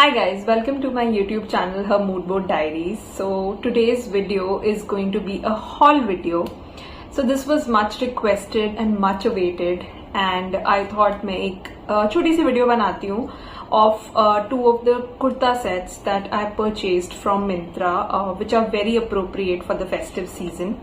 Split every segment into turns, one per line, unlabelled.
Hi guys, welcome to my YouTube channel Her Mood Board Diaries. So today's video is going to be a haul video. So this was much requested and much awaited and I thought मैं एक छोटी सी video बनाती हूँ of two of the kurta sets that I purchased from Myntra which are very appropriate for the festive season.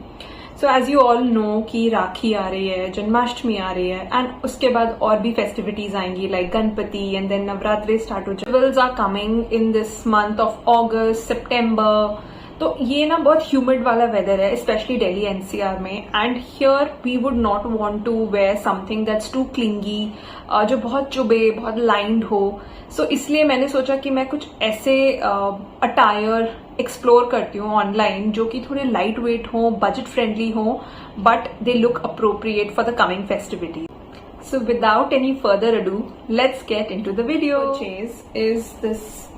So as you all know कि राखी आ रही है, जन्माष्टमी आ रही है एंड उसके बाद और भी फेस्टिविटीज आएंगी like Ganpati and then Navratri start हो जाए. Festivals are coming in this month of August September. तो ये ना बहुत ह्यूमिड वाला वेदर है स्पेशली दिल्ली एनसीआर में and here we would not want to wear something that's too clingy जो बहुत चुभे बहुत लाइंड हो. सो इसलिए मैंने सोचा कि मैं कुछ ऐसे अटायर एक्सप्लोर करती हूँ ऑनलाइन जो कि थोड़े लाइट वेट हो, बजट फ्रेंडली हो, but they look appropriate for the coming festivity. So without any further ado, let's get into the video. Purchase is this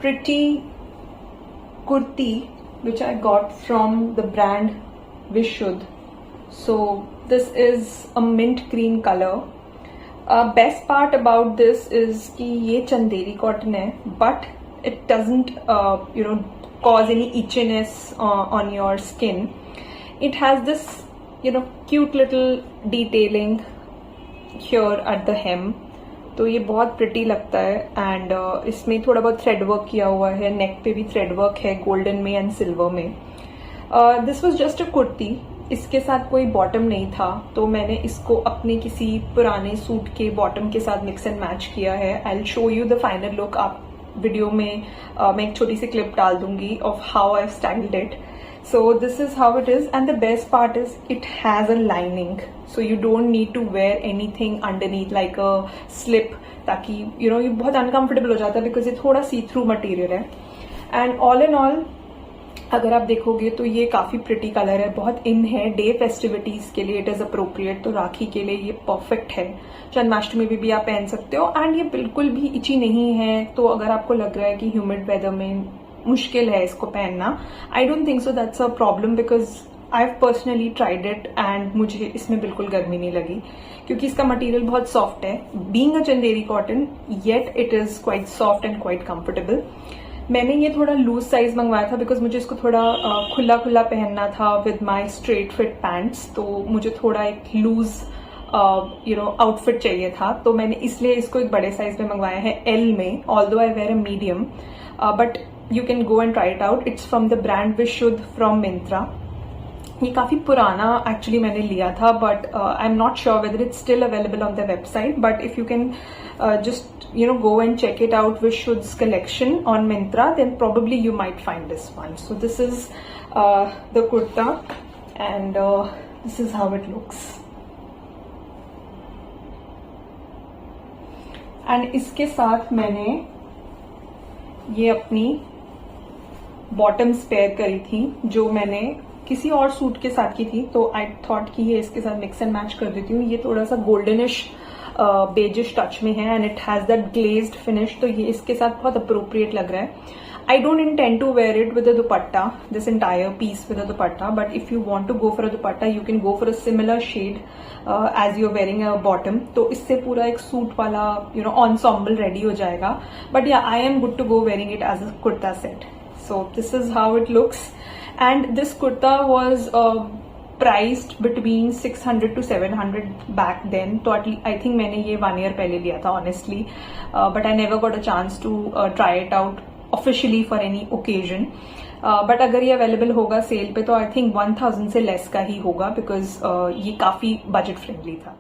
pretty kurti which I got from the brand Vishuddh. So this is a mint green color. Best part about this is कि ये Chanderi cotton है but it doesn't cause any itchiness on your skin. It has this cute little detailing here at the hem. तो ये बहुत pretty लगता है and इसमें थोड़ा बहुत थ्रेड वर्क किया हुआ है, नेक पे भी थ्रेड वर्क है गोल्डन में एंड सिल्वर में. This was just a kurti, इसके साथ कोई बॉटम नहीं था तो मैंने इसको अपने किसी पुराने सूट के बॉटम के साथ मिक्स एंड मैच किया है. I will show you the final look. आप वीडियो में मैं एक छोटी सी क्लिप डाल दूंगी of how I styled it. So this is how it is and the best part is it has a lining, so you don't need to wear anything underneath like a slip ताकि ये बहुत uncomfortable हो जाता है because ये थोड़ा see through material है. And all in all अगर आप देखोगे तो ये काफी प्रिटी कलर है, बहुत इन है. डे फेस्टिविटीज के लिए इट इज अप्रोप्रिएट, तो राखी के लिए ये परफेक्ट है. जन्माष्टमी में भी आप पहन सकते हो एंड ये बिल्कुल भी इची नहीं है. तो अगर आपको लग रहा है कि ह्यूमिड वेदर में मुश्किल है इसको पहनना, I don't think so that's a problem because I have personally tried it and मुझे इसमें बिल्कुल गर्मी नहीं लगी क्योंकि इसका मटेरियल बहुत सॉफ्ट है. Being a Chanderi cotton yet it is quite soft and quite comfortable. मैंने ये थोड़ा लूज साइज मंगवाया था बिकॉज मुझे इसको थोड़ा खुला खुला पहनना था with my straight fit pants. तो मुझे थोड़ा एक लूज आउटफिट चाहिए था तो मैंने इसलिए इसको एक बड़े साइज में मंगवाया है एल में. Although I wear a medium but you can go and try it out. It's from the brand Vishudh from Myntra. ये काफी पुराना एक्चुअली मैंने लिया था but I am not sure whether it's still available on the website. But if you can just go and check it out, Vishuddh's collection on Myntra, then probably you might find this one. So this is the kurta and this is how it looks. And इसके साथ मैंने ये अपनी bottoms pair करी थी जो मैंने किसी और सूट के साथ की थी. तो आई थॉट कि ये इसके साथ मिक्स एंड मैच कर देती हूँ. ये थोड़ा सा गोल्डनिश बेजिश टच में है and it has that glazed finish. तो ये इसके साथ बहुत अप्रोप्रिएट लग रहा है. I don't intend to wear it with a dupatta, this entire piece with a dupatta, but if you want to go for a dupatta you can go for a similar shade as you are wearing a bottom. तो इससे पूरा एक suit वाला ensemble ready हो जाएगा. But yeah I am good to go wearing it as a kurta set. So this is how it looks and this kurta was priced between 600 to 700 back then. तो I think मैंने ये 1 year पहले लिया था honestly, but I never got a chance to try it out officially for any occasion. But अगर ये available होगा cell पे तो I think 1000 से लेस का ही होगा because ये काफी बजट फ्रेंडली था.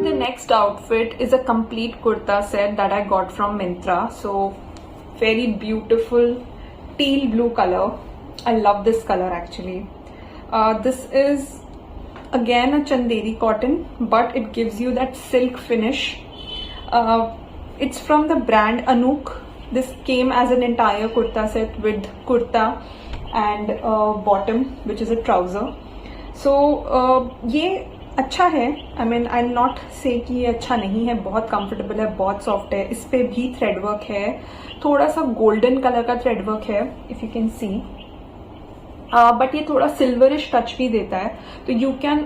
The next outfit is a complete kurta set that I got from Myntra. So very beautiful teal blue color. I love this color actually. This is again a chanderi cotton but it gives you that silk finish. It's from the brand Anook. This came as an entire kurta set with kurta and bottom which is a trouser. So ये अच्छा है, I mean I not से कि ये अच्छा नहीं है, बहुत कंफर्टेबल है, बहुत सॉफ्ट है। इस पे भी थ्रेड वर्क है, थोड़ा सा गोल्डन कलर का थ्रेड वर्क है if you can see, but ये थोड़ा सिल्वरिश टच भी देता है, तो you can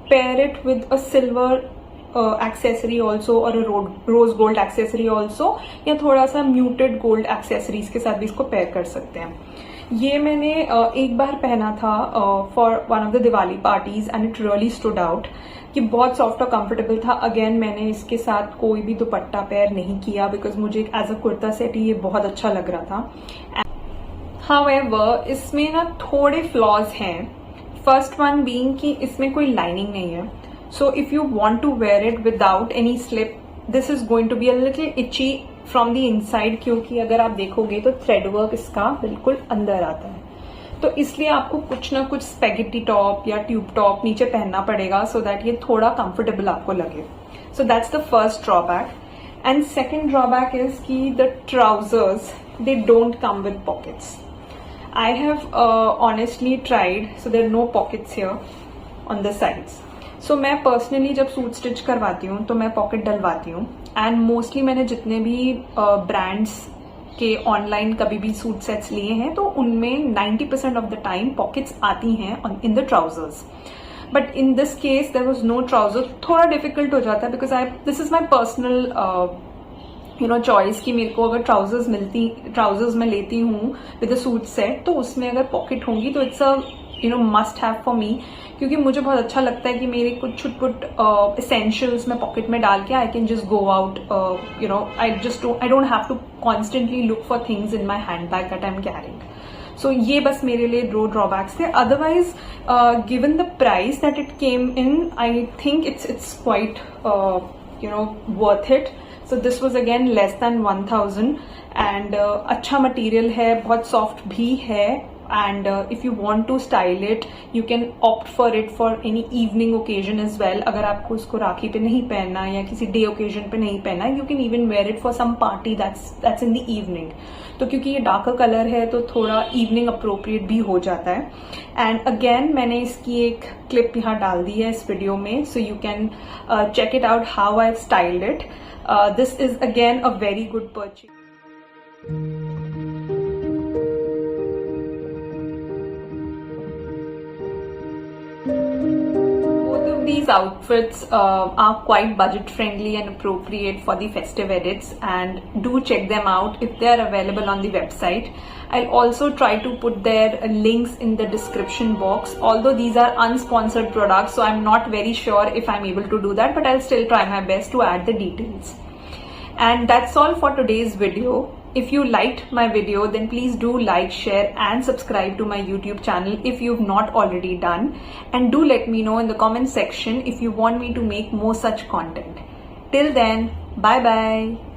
pair it with a silver accessory also और रोज गोल्ड एक्सेसरी ऑल्सो, या थोड़ा सा म्यूटेड गोल्ड एक्सेसरीज के साथ भी इसको पेयर कर सकते हैं। ये मैंने एक बार पहना था for one of the Diwali parties and it really stood out कि बहुत सॉफ्ट और कंफर्टेबल था। अगेन मैंने इसके साथ कोई भी दुपट्टा पेयर नहीं किया बिकॉज मुझे एज अ कुर्ता सेट ही ये बहुत अच्छा लग रहा था। हाउएवर इसमें ना थोड़े फ्लॉज हैं। फर्स्ट वन बीइंग कि इसमें कोई लाइनिंग नहीं है, so if you want to wear it without any slip this is going to be a little itchy from the inside, क्योंकि अगर आप देखोगे तो थ्रेड वर्क इसका बिल्कुल अंदर आता है, तो इसलिए आपको कुछ ना कुछ स्पेगेटी टॉप या ट्यूब टॉप नीचे पहनना पड़ेगा सो दैट ये थोड़ा कंफर्टेबल आपको लगे। So that's the first drawback. And second drawback is कि the trousers they don't come with pockets. I have honestly tried, so there are no pockets here on the sides. So मैं personally जब suit stitch करवाती हूँ तो मैं pocket डलवाती हूँ, and mostly मैंने जितने भी ब्रांड्स के ऑनलाइन कभी भी सूट सेट्स लिए हैं तो उनमें 90% ऑफ द टाइम पॉकेट्स आती हैं in the trousers, but in this case there was no trouser. थोड़ा डिफिकल्ट हो जाता है because this is my personal choice कि मेरे को अगर ट्राउजर्स में लेती हूँ विद अ सूट सेट तो उसमें अगर पॉकेट होंगी तो it's a must have for me, क्योंकि मुझे बहुत अच्छा लगता है कि मेरे कुछ छुटपुट एसेंशियल्स में पॉकेट में डाल के I can just go out, I don't have to constantly look for things in my handbag that I am carrying. So ये बस मेरे लिए दो ड्रॉबैक्स थे। Otherwise given the price that it came in I think it's quite worth it. So this was again less than 1000 and अच्छा material है, बहुत soft भी है, and if you want to style it you can opt for it for any evening occasion as well। अगर आपको इसको राखी पे नहीं पहनना या किसी डे ओकेजन पे नहीं पहनना, you can even wear it for some party that's in the evening। तो क्योंकि ये डार्कर कलर है तो थोड़ा इवनिंग अप्रोप्रिएट भी हो जाता है। एंड अगेन मैंने इसकी एक क्लिप यहाँ डाल दी है इस वीडियो में, so you can check it out how I styled it. This is again a very good purchase। Both of these outfits are quite budget friendly and appropriate for the festive edits, and do check them out if they are available on the website। I'll also try to put their links in the description box, although these are unsponsored products so I'm not very sure if I'm able to do that, but I'll still try my best to add the details। And that's all for today's video. If you liked my video then please do like, share and subscribe to my YouTube channel if you've not already done, and do let me know in the comment section if you want me to make more such content. Till then, bye bye.